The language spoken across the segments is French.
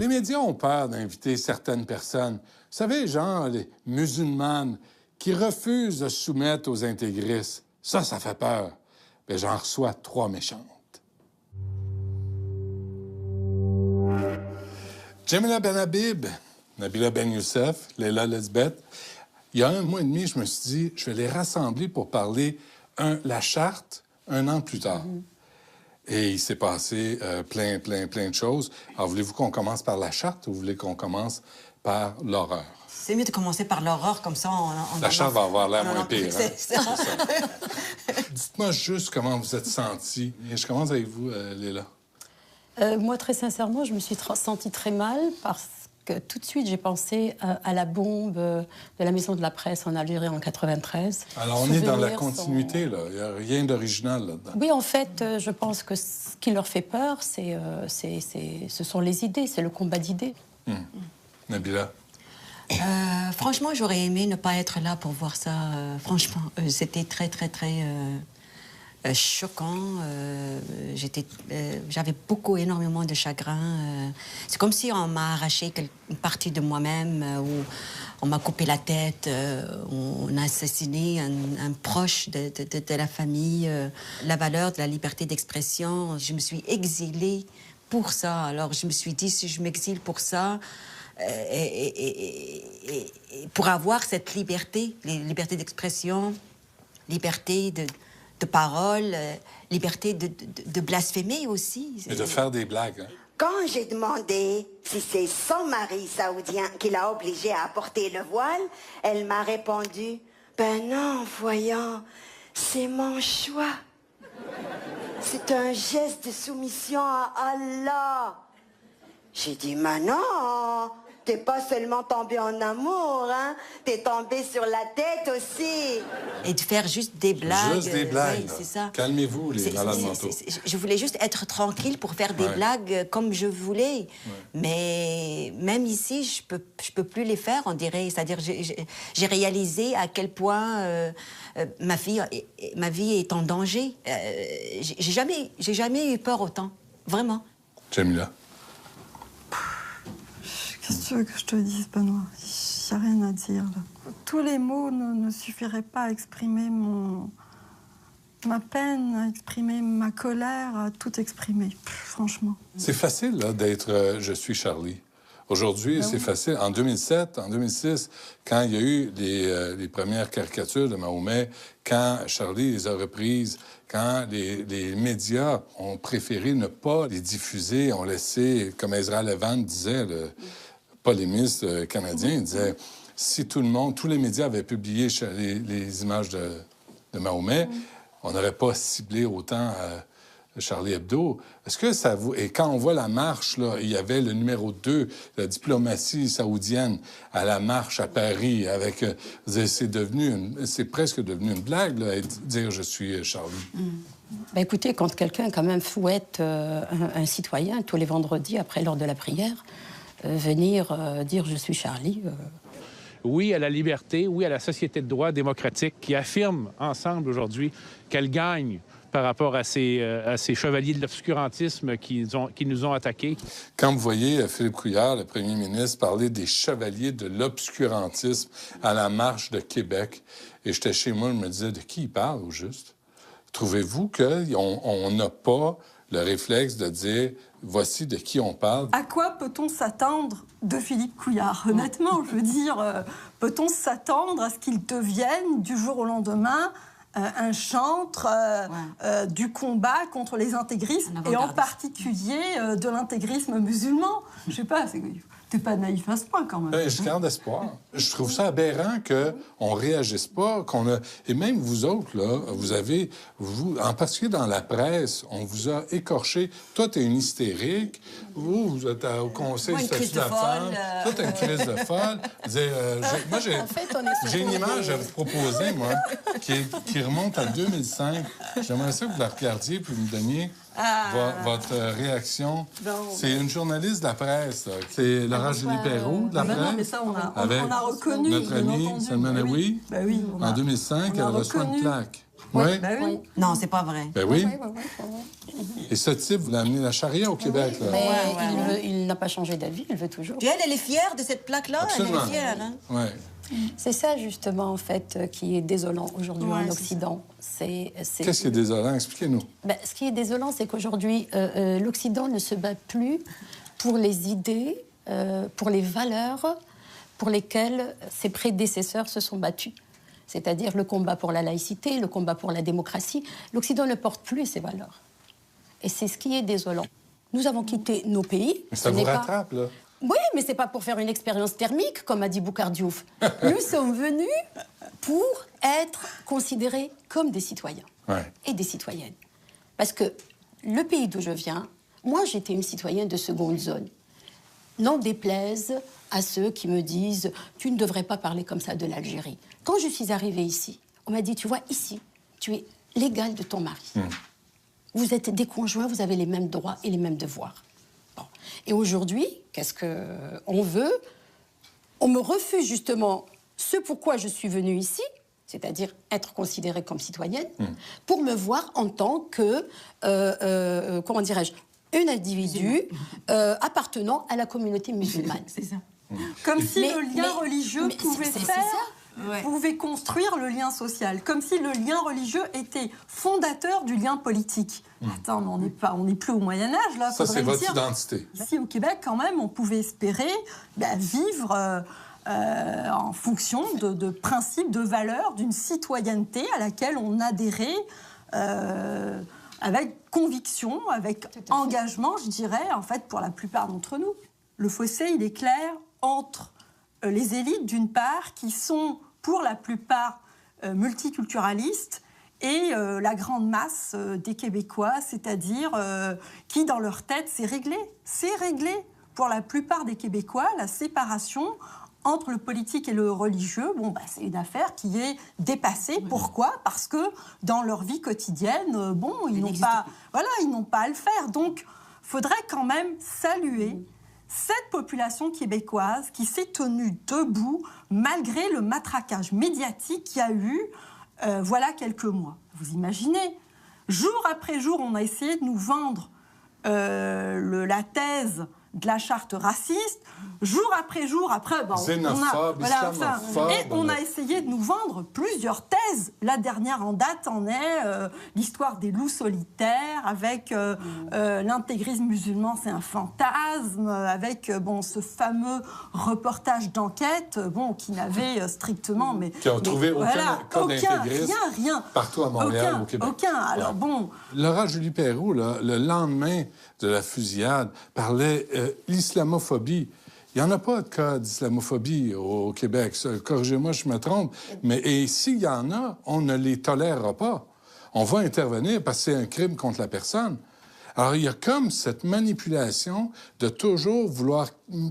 Les médias ont peur d'inviter certaines personnes. Vous savez, genre les musulmanes qui refusent de se soumettre aux intégristes. Ça fait peur. Bien, j'en reçois 3 méchantes. Jamila Benhabib, Nabila Ben Youssef, Leila Lesbeth. Il y a 1 mois et demi, je me suis dit, je vais les rassembler pour parler la charte 1 an plus tard. Et il s'est passé plein de choses. Alors, voulez-vous qu'on commence par la charte ou voulez qu'on commence par l'horreur? C'est mieux de commencer par l'horreur, comme ça La charte va avoir l'air moins pire. Hein? C'est ça. Dites-moi juste comment vous êtes sentie. Et je commence avec vous, Léla. Moi, très sincèrement, je me suis sentie très mal parce que tout de suite, j'ai pensé à la bombe de la Maison de la Presse en Algérie en 93. Alors, on est dans la continuité, là. Il n'y a rien d'original là-dedans. Oui, en fait, je pense que ce qui leur fait peur, ce sont les idées, c'est le combat d'idées. Nabila? Franchement, j'aurais aimé ne pas être là pour voir ça. Franchement, c'était très choquant. J'avais énormément de chagrin. C'est comme si on m'a arraché une partie de moi-même, où on m'a coupé la tête, on a assassiné un proche de la famille. La valeur de la liberté d'expression, je me suis exilée pour ça. Alors je me suis dit, si je m'exile pour ça, et pour avoir cette liberté, liberté d'expression, liberté de parole, liberté de blasphémer aussi. Et de faire des blagues. Hein? Quand j'ai demandé si c'est son mari saoudien qui l'a obligée à porter le voile, elle m'a répondu « Ben non, voyons, c'est mon choix. C'est un geste de soumission à Allah. » J'ai dit « Mais non, t'es pas seulement tombé en amour, hein? T'es tombé sur la tête aussi. » Et de faire juste des blagues. Juste des blagues. Oui, c'est ça. Calmez-vous, les malades mentaux. Je voulais juste être tranquille pour faire des blagues comme je voulais. Mais même ici, je peux plus les faire, on dirait. C'est-à-dire, j'ai réalisé à quel point ma vie est en danger. J'ai jamais eu peur autant. Vraiment. Jamila? Qu'est-ce que tu veux que je te dise, Benoît? Il n'y a rien à dire, là. Tous les mots ne suffiraient pas à exprimer ma peine, à exprimer ma colère, à tout exprimer, franchement. C'est facile, là, d'être Je suis Charlie. Aujourd'hui, c'est facile. En 2007, en 2006, quand il y a eu les premières caricatures de Mahomet, quand Charlie les a reprises, quand les médias ont préféré ne pas les diffuser, ont laissé, comme Ezra Levant disait, le polémiste canadien, il disait, si tous les médias avaient publié les images de Mahomet, on n'aurait pas ciblé autant Charlie Hebdo. Est-ce que ça vous... Et quand on voit la marche, là, il y avait le numéro 2, la diplomatie saoudienne, à la marche à Paris, avec... c'est presque devenu une blague, là, dire « je suis Charlie ». Ben écoutez, quand quelqu'un, quand même, fouette un citoyen, tous les vendredis, après l'heure de la prière, venir dire « je suis Charlie », oui à la liberté, oui à la société de droit démocratique qui affirme ensemble aujourd'hui qu'elle gagne par rapport à ces chevaliers de l'obscurantisme qui nous ont attaqués. Quand vous voyez Philippe Couillard, le premier ministre, parler des chevaliers de l'obscurantisme à la marche de Québec, et j'étais chez moi, je me disais, de qui il parle, au juste? Trouvez-vous qu'on n'a pas le réflexe de dire, voici de qui on parle? À quoi peut-on s'attendre de Philippe Couillard? Honnêtement, je veux dire, peut-on s'attendre à ce qu'il devienne, du jour au lendemain, un chantre du combat contre les intégrismes, et en particulier de l'intégrisme musulman? Je sais pas, t'es pas naïf à ce point, quand même. Je garde espoir. Je trouve ça aberrant qu'on réagisse pas, Et même vous autres, là, vous, en particulier dans la presse, on vous a écorché. Toi, t'es une hystérique. Vous êtes au Conseil du statut de la femme. Toi, t'es une crise de folle. Moi, j'ai une image à vous proposer, moi, qui remonte à 2005. J'aimerais ça que vous la regardiez puis vous me donniez votre réaction. C'est une journaliste de la presse. C'est Laurent Julie-Perrault de la presse. Non, mais ça, on a reconnu. Notre ami Salman Aoui. Ben oui, en 2005, elle reçoit une plaque. Oui. Ben oui. Non, c'est pas vrai. Ben oui. Oui. Et ce type voulait amener la charia au Québec. Là. Mais il n'a pas changé d'avis, il veut toujours. Puis elle est fière de cette plaque-là. Absolument. Elle est fière. Hein? Ouais. C'est ça, justement, en fait, qui est désolant aujourd'hui Ouais, en c'est Occident. Qu'est-ce qui est désolant? Expliquez-nous. Ben, ce qui est désolant, c'est qu'aujourd'hui, l'Occident ne se bat plus pour les idées, pour les valeurs pour lesquelles ses prédécesseurs se sont battus. C'est-à-dire le combat pour la laïcité, le combat pour la démocratie. L'Occident ne porte plus ces valeurs. Et c'est ce qui est désolant. Nous avons quitté nos pays. Mais ça vous rattrape, là. Oui, mais c'est pas pour faire une expérience thermique, comme a dit Boukhar Diouf. Nous sommes venus pour être considérés comme des citoyens et des citoyennes. Parce que le pays d'où je viens, moi, j'étais une citoyenne de seconde zone. N'en déplaise à ceux qui me disent « Tu ne devrais pas parler comme ça de l'Algérie ». Quand je suis arrivée ici, on m'a dit « Tu vois, ici, tu es l'égal de ton mari. Vous êtes des conjoints, vous avez les mêmes droits et les mêmes devoirs. » Bon. Et aujourd'hui, qu'est-ce qu'on veut? On me refuse justement ce pourquoi je suis venue ici, c'est-à-dire être considérée comme citoyenne, pour me voir en tant que, comment dirais-je, un individu appartenant à la communauté musulmane. C'est ça. Comme si le lien religieux pouvait construire le lien social. Comme si le lien religieux était fondateur du lien politique. Attends, mais on n'est plus au Moyen-Âge, là. Ça, c'est votre identité. Ici, au Québec, quand même, on pouvait espérer vivre en fonction de principes, de valeurs, d'une citoyenneté à laquelle on adhérait avec conviction, avec engagement, je dirais, en fait, pour la plupart d'entre nous. Le fossé, il est clair entre les élites, d'une part, qui sont, pour la plupart, multiculturalistes, et la grande masse des Québécois, c'est-à-dire qui, dans leur tête, c'est réglé. C'est réglé. Pour la plupart des Québécois, la séparation entre le politique et le religieux, c'est une affaire qui est dépassée. Pourquoi? Parce que dans leur vie quotidienne, ils n'ont pas à le faire. Donc, il faudrait quand même saluer cette population québécoise qui s'est tenue debout malgré le matraquage médiatique qu'il y a eu voilà quelques mois. Vous imaginez, jour après jour, on a essayé de nous vendre la thèse de la charte raciste. Jour après jour, xénophobe, islamophobe. Et on a essayé de nous vendre plusieurs thèses. La dernière en date en est l'histoire des loups solitaires, avec l'intégrisme musulman, c'est un fantasme, avec ce fameux reportage d'enquête, qui n'avait strictement... Qui ont trouvé aucun cas d'intégrisme rien. Partout à Montréal, au Québec. Aucun. Alors Laura Julie Perrault, là, le lendemain de la fusillade, parlait l'islamophobie. Il n'y en a pas de cas d'islamophobie au Québec. Corrigez-moi, je me trompe. Mais s'il y en a, on ne les tolérera pas. On va intervenir parce que c'est un crime contre la personne. Alors, il y a comme cette manipulation de toujours vouloir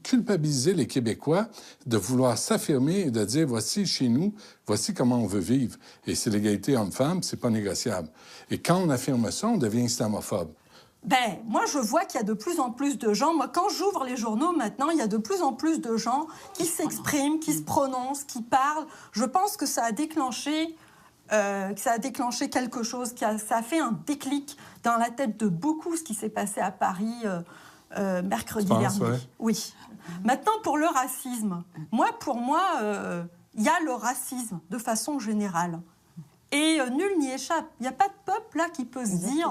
culpabiliser les Québécois, de vouloir s'affirmer et de dire, voici chez nous, voici comment on veut vivre. Et c'est l'égalité homme-femme, c'est pas négociable. Et quand on affirme ça, on devient islamophobe. Moi, je vois qu'il y a de plus en plus de gens... Moi, quand j'ouvre les journaux maintenant, il y a de plus en plus de gens qui s'expriment, qui se prononcent, qui parlent. Je pense que ça a déclenché quelque chose, ça a fait un déclic dans la tête de beaucoup, ce qui s'est passé à Paris mercredi dernier. Ouais. Oui. Maintenant, pour le racisme. Pour moi, il y a le racisme de façon générale. Et nul n'y échappe. Il n'y a pas de peuple là qui peut se dire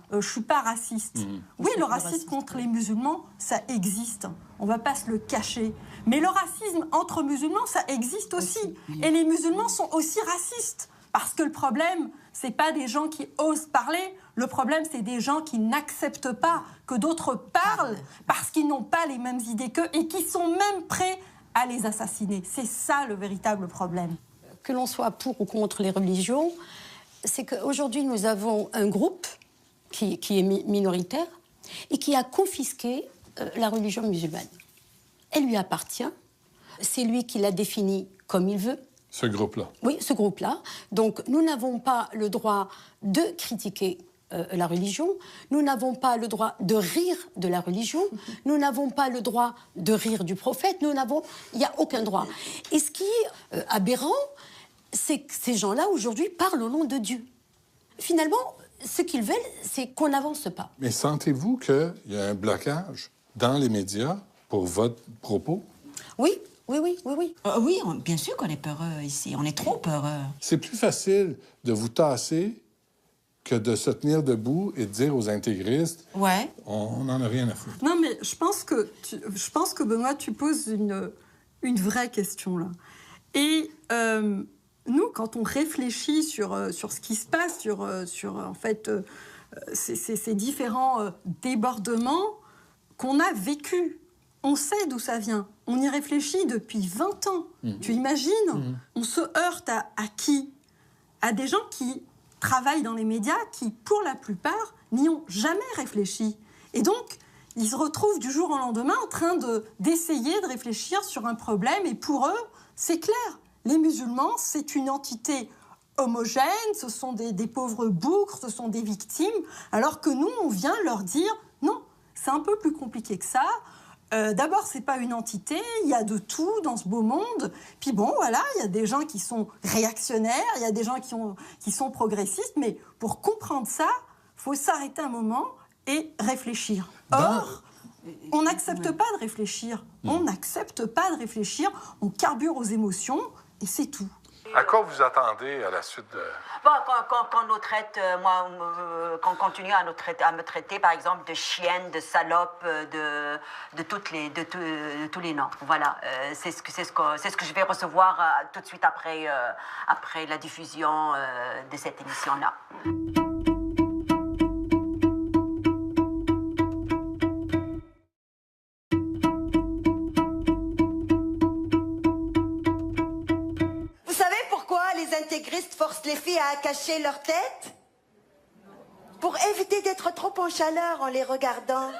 je ne suis pas raciste. Oui, le racisme contre les musulmans, ça existe. On ne va pas se le cacher. Mais le racisme entre musulmans, ça existe aussi. Et les musulmans sont aussi racistes. Parce que le problème, ce n'est pas des gens qui osent parler. Le problème, c'est des gens qui n'acceptent pas que d'autres parlent parce qu'ils n'ont pas les mêmes idées qu'eux et qui sont même prêts à les assassiner. C'est ça le véritable problème. Que l'on soit pour ou contre les religions, c'est qu'aujourd'hui, nous avons un groupe qui est minoritaire et qui a confisqué la religion musulmane. Elle lui appartient. C'est lui qui l'a définie comme il veut. Ce groupe-là. Oui, ce groupe-là. Donc, nous n'avons pas le droit de critiquer la religion. Nous n'avons pas le droit de rire de la religion. Nous n'avons pas le droit de rire du prophète. Il n'y a aucun droit. Et ce qui est aberrant, c'est que ces gens-là, aujourd'hui, parlent au nom de Dieu. finalement, ce qu'ils veulent, c'est qu'on n'avance pas. Mais sentez-vous qu'il y a un blocage dans les médias pour votre propos? Oui. Oui, bien sûr qu'on est peureux ici. On est trop peureux. C'est plus facile de vous tasser que de se tenir debout et de dire aux intégristes on n'en a rien à foutre. Non, mais je pense que Benoît, tu poses une vraie question, là. Et nous, quand on réfléchit sur ce qui se passe, sur en fait, ces différents débordements qu'on a vécus, on sait d'où ça vient. On y réfléchit depuis 20 ans. Tu imagines? On se heurte à qui? À des gens qui travaillent dans les médias, qui, pour la plupart, n'y ont jamais réfléchi. Et donc, ils se retrouvent du jour au lendemain en train d'essayer de réfléchir sur un problème. Et pour eux, c'est clair. Les musulmans, c'est une entité homogène, ce sont des pauvres bougres, ce sont des victimes, alors que nous, on vient leur dire non, c'est un peu plus compliqué que ça. D'abord, c'est pas une entité, il y a de tout dans ce beau monde. Puis bon, voilà, il y a des gens qui sont réactionnaires, il y a des gens qui sont progressistes, mais pour comprendre ça, il faut s'arrêter un moment et réfléchir. Or, on n'accepte pas de réfléchir. On n'accepte pas de réfléchir, on carbure aux émotions et c'est tout. À quoi vous attendez à la suite de... Bon, quand nous traite, qu'on continue à me traiter, par exemple, de chienne, de salope, de tous les noms. Voilà, c'est ce que je vais recevoir tout de suite après la diffusion de cette émission-là. Intégristes forcent les filles à cacher leur tête pour éviter d'être trop en chaleur en les regardant.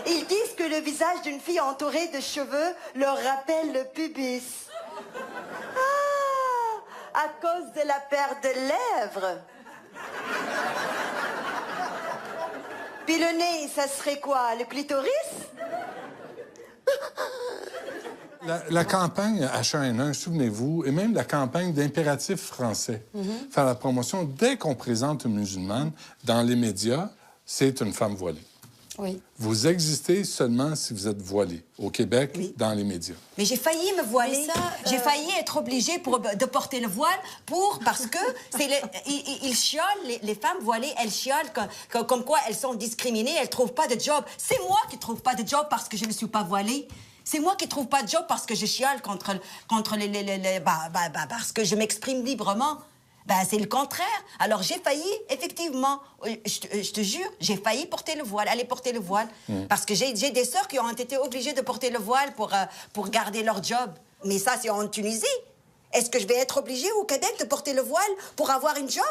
Ils disent que le visage d'une fille entourée de cheveux leur rappelle le pubis. Ah, à cause de la paire de lèvres. Puis le nez, ça serait quoi? Le clitoris? La campagne H1N1, souvenez-vous, et même la campagne d'Impératif français, faire la promotion, dès qu'on présente une musulmane dans les médias, c'est une femme voilée. Oui. Vous existez seulement si vous êtes voilée, au Québec, dans les médias. Mais j'ai failli me voiler. J'ai failli être obligée de porter le voile parce que ils chiolent, les femmes voilées, elles chiolent comme quoi elles sont discriminées, elles ne trouvent pas de job. C'est moi qui ne trouve pas de job parce que je ne suis pas voilée. C'est moi qui trouve pas de job parce que je chiale contre parce que je m'exprime librement. C'est le contraire. Alors j'ai failli, effectivement, je te jure, j'ai failli aller porter le voile. Parce que j'ai des sœurs qui ont été obligées de porter le voile pour garder leur job. Mais ça, c'est en Tunisie. Est-ce que je vais être obligée au Québec de porter le voile pour avoir une job?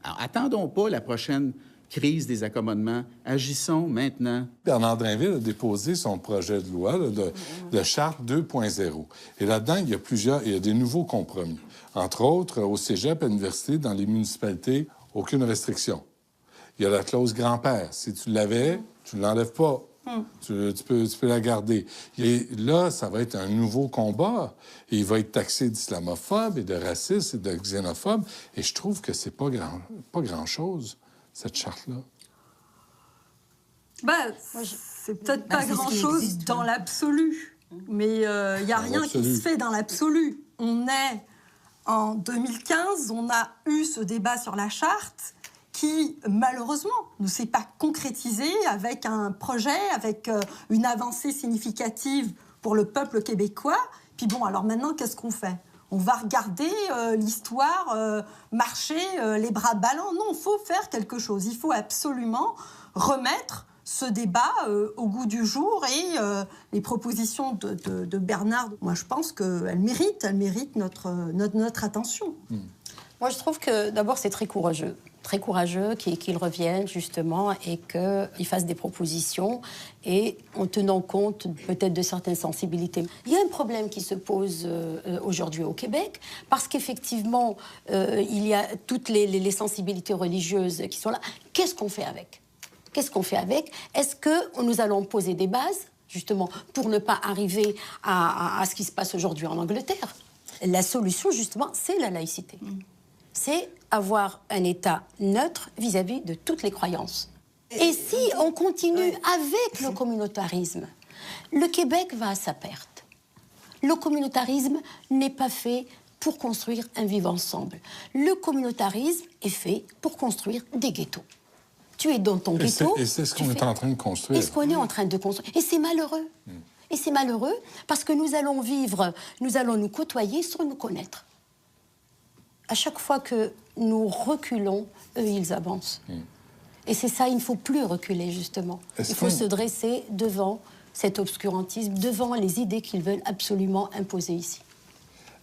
Alors, attendons pas la prochaine crise des accommodements. Agissons maintenant. Bernard Drinville a déposé son projet de loi de charte 2.0. Et là-dedans, il y a des nouveaux compromis. Entre autres, au cégep, à l'université, dans les municipalités, aucune restriction. Il y a la clause grand-père. Si tu l'avais, tu ne l'enlèves pas. Tu peux la garder. Et là, ça va être un nouveau combat. Et il va être taxé d'islamophobe et de raciste et de xénophobe. Et je trouve que c'est pas grand-chose, cette charte-là. C'est peut-être pas grand-chose dans l'absolu. Mais il n'y a rien qui se fait dans l'absolu. On est en 2015, on a eu ce débat sur la charte qui, malheureusement, ne s'est pas concrétisé avec un projet, avec une avancée significative pour le peuple québécois. Puis bon, alors maintenant, qu'est-ce qu'on fait? On va regarder l'histoire marcher les bras ballants. Non, il faut faire quelque chose. Il faut absolument remettre ce débat au goût du jour et les propositions de Bernard, moi je pense qu'elles méritent notre attention. Moi je trouve que d'abord c'est très courageux qu'il revienne justement et qu'il fasse des propositions et en tenant compte peut-être de certaines sensibilités. Il y a un problème qui se pose aujourd'hui au Québec parce qu'effectivement il y a toutes les sensibilités religieuses qui sont là. Qu'est-ce qu'on fait avec ? Est-ce que nous allons poser des bases, justement, pour ne pas arriver à ce qui se passe aujourd'hui en Angleterre? La solution, justement, c'est la laïcité. C'est avoir un État neutre vis-à-vis de toutes les croyances. Et si on continue avec le communautarisme, le Québec va à sa perte. Le communautarisme n'est pas fait pour construire un vivre ensemble. Le communautarisme est fait pour construire des ghettos. Tu es dans ton ghetto... Et c'est ce qu'on est en train de construire. Et ce qu'on est en train de construire. Et c'est malheureux. Et c'est malheureux parce que nous allons vivre, nous allons nous côtoyer sans nous connaître. À chaque fois que nous reculons, eux, ils avancent. Et c'est ça, il ne faut plus reculer, justement. Il faut se dresser devant cet obscurantisme, devant les idées qu'ils veulent absolument imposer ici.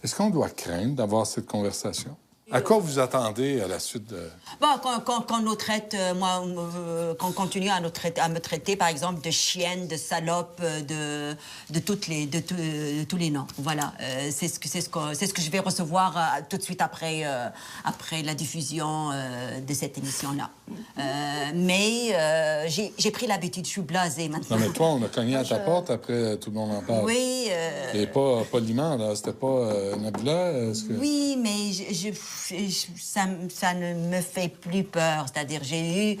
Est-ce qu'on doit craindre d'avoir cette conversation? À quoi vous attendez à la suite de... Bon, qu'on nous traite, qu'on continue à me traiter, par exemple, de chienne, de salope, de tous les noms. Voilà, c'est ce que je vais recevoir tout de suite après la diffusion de cette émission-là. Mais j'ai pris l'habitude, je suis blasée maintenant. Non, mais toi, on a cogné à ta porte après, tout le monde en parle. Oui. Et pas poliment, là, c'était pas Nabila? Oui, mais ça ne me fait plus peur. C'est-à-dire, j'ai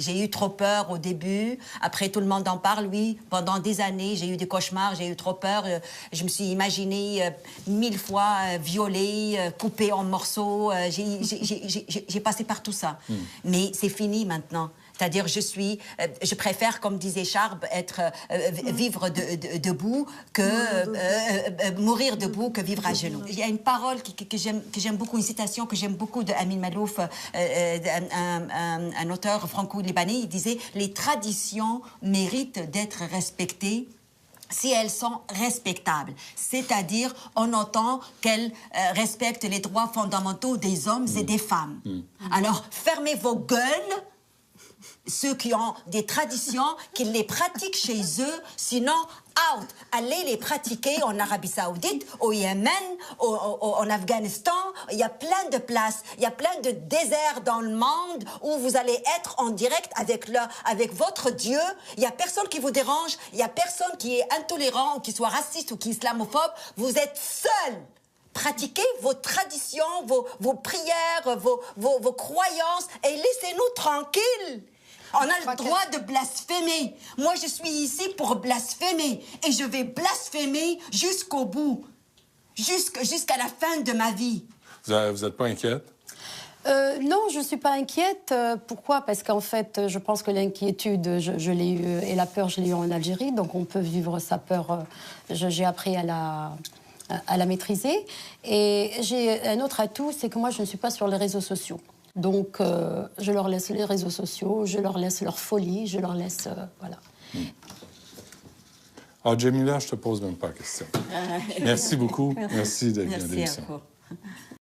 eu trop peur au début. Après, tout le monde en parle, oui. Pendant des années, j'ai eu des cauchemars, j'ai eu trop peur. Je me suis imaginée 1000 fois violée, coupée en morceaux. J'ai passé par tout ça. Mais c'est fini maintenant. C'est-à-dire, je préfère, comme disait Charb, vivre debout que mourir debout que vivre à genoux. Il y a une parole que j'aime beaucoup, une citation que j'aime beaucoup de Amin Malouf, un auteur franco-libanais. Il disait « Les traditions méritent d'être respectées si elles sont respectables. » C'est-à-dire, on entend qu'elles respectent les droits fondamentaux des hommes et des femmes. Alors, fermez vos gueules, ceux qui ont des traditions, qu'ils les pratiquent chez eux, sinon, out. Allez les pratiquer en Arabie Saoudite, au Yémen, en Afghanistan. Il y a plein de places, il y a plein de déserts dans le monde où vous allez être en direct avec votre Dieu. Il n'y a personne qui vous dérange, il n'y a personne qui est intolérant, ou qui soit raciste ou qui est islamophobe. Vous êtes seuls. Pratiquez vos traditions, vos prières, vos croyances et laissez-nous tranquilles. On a le droit de blasphémer. Moi, je suis ici pour blasphémer. Et je vais blasphémer jusqu'au bout. Jusqu'à la fin de ma vie. Vous n'êtes pas inquiète? Non, je ne suis pas inquiète. Pourquoi? Parce qu'en fait, je pense que l'inquiétude, je l'ai eue, et la peur, je l'ai eue en Algérie. Donc, on peut vivre sa peur. J'ai appris à la maîtriser. Et j'ai un autre atout, c'est que moi, je ne suis pas sur les réseaux sociaux. Donc, je leur laisse les réseaux sociaux, je leur laisse leur folie, je leur laisse... voilà. Alors, Jamila, je te pose même pas la question. Merci beaucoup. Merci d'être venu à l'émission.